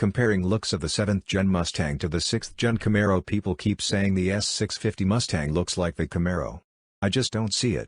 Comparing looks of the 7th Gen Mustang to the 6th Gen Camaro. People keep saying the S650 Mustang looks like the Camaro. I just don't see it.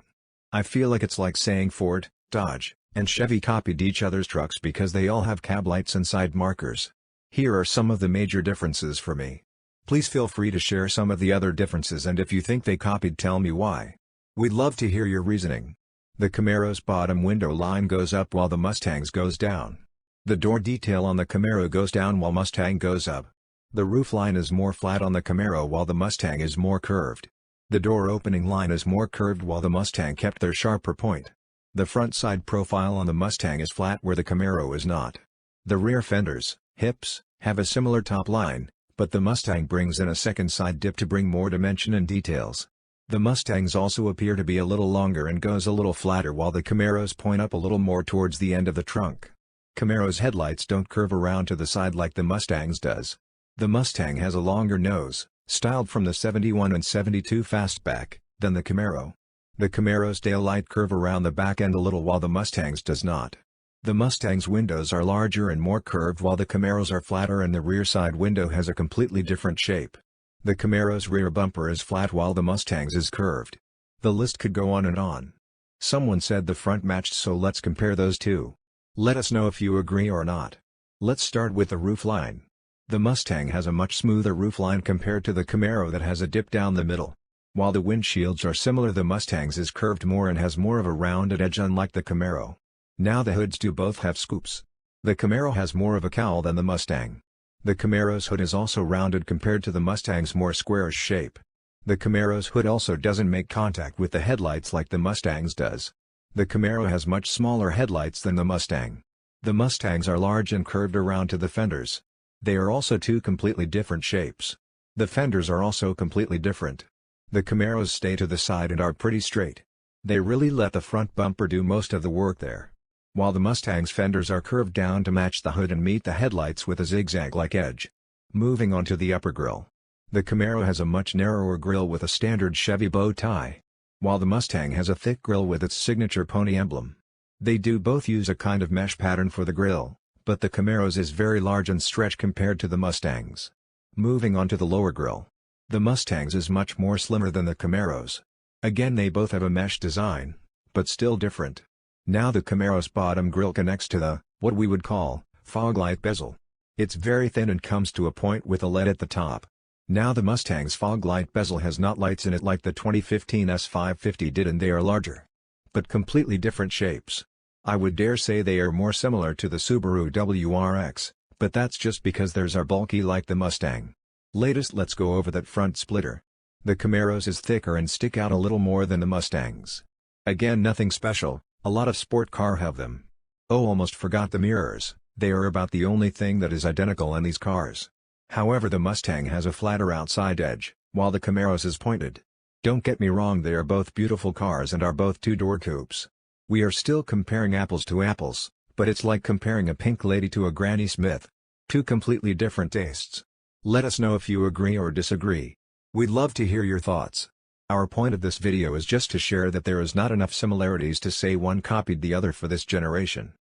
I feel like it's like saying Ford, Dodge, and Chevy copied each other's trucks because they all have cab lights and side markers. Here are some of the major differences for me. Please feel free to share some of the other differences, and if you think they copied, tell me why. We'd love to hear your reasoning. The Camaro's bottom window line goes up while the Mustang's goes down. The door detail on the Camaro goes down while Mustang goes up. The roof line is more flat on the Camaro while the Mustang is more curved. The door opening line is more curved while the Mustang kept their sharper point. The front side profile on the Mustang is flat where the Camaro is not. The rear fenders, hips, have a similar top line, but the Mustang brings in a second side dip to bring more dimension and details. The Mustangs also appear to be a little longer and goes a little flatter while the Camaros point up a little more towards the end of the trunk. Camaro's headlights don't curve around to the side like the Mustang's does. The Mustang has a longer nose, styled from the 71 and 72 Fastback, than the Camaro. The Camaro's taillight curve around the back end a little while the Mustang's does not. The Mustang's windows are larger and more curved while the Camaro's are flatter, and the rear side window has a completely different shape. The Camaro's rear bumper is flat while the Mustang's is curved. The list could go on and on. Someone said the front matched, so let's compare those two. Let us know if you agree or not. Let's start with the roof line. The Mustang has a much smoother roof line compared to the Camaro that has a dip down the middle. While the windshields are similar, the Mustang's is curved more and has more of a rounded edge, unlike the Camaro. Now the hoods do both have scoops. The Camaro has more of a cowl than the Mustang. The Camaro's hood is also rounded compared to the Mustang's more squarish shape. The Camaro's hood also doesn't make contact with the headlights like the Mustang's does. The Camaro has much smaller headlights than the Mustang. The Mustangs are large and curved around to the fenders. They are also two completely different shapes. The fenders are also completely different. The Camaros stay to the side and are pretty straight. They really let the front bumper do most of the work there. While the Mustang's fenders are curved down to match the hood and meet the headlights with a zigzag-like edge. Moving on to the upper grille. The Camaro has a much narrower grille with a standard Chevy bow tie, while the Mustang has a thick grille with its signature pony emblem. They do both use a kind of mesh pattern for the grille, but the Camaro's is very large and stretched compared to the Mustang's. Moving on to the lower grille. The Mustang's is much more slimmer than the Camaro's. Again, they both have a mesh design, but still different. Now the Camaro's bottom grille connects to the, what we would call, fog light bezel. It's very thin and comes to a point with a lead at the top. Now the Mustang's fog light bezel has not lights in it like the 2015 S550 did, and they are larger, but completely different shapes. I would dare say they are more similar to the Subaru WRX, but that's just because theirs are bulky like the Mustang. Latest, let's go over that front splitter. The Camaro's is thicker and stick out a little more than the Mustang's. Again, nothing special, a lot of sport car have them. Oh, almost forgot the mirrors. They are about the only thing that is identical in these cars. However, the Mustang has a flatter outside edge, while the Camaro's is pointed. Don't get me wrong, they are both beautiful cars and are both two-door coupes. We are still comparing apples to apples, but it's like comparing a pink lady to a Granny Smith. Two completely different tastes. Let us know if you agree or disagree. We'd love to hear your thoughts. Our point of this video is just to share that there is not enough similarities to say one copied the other for this generation.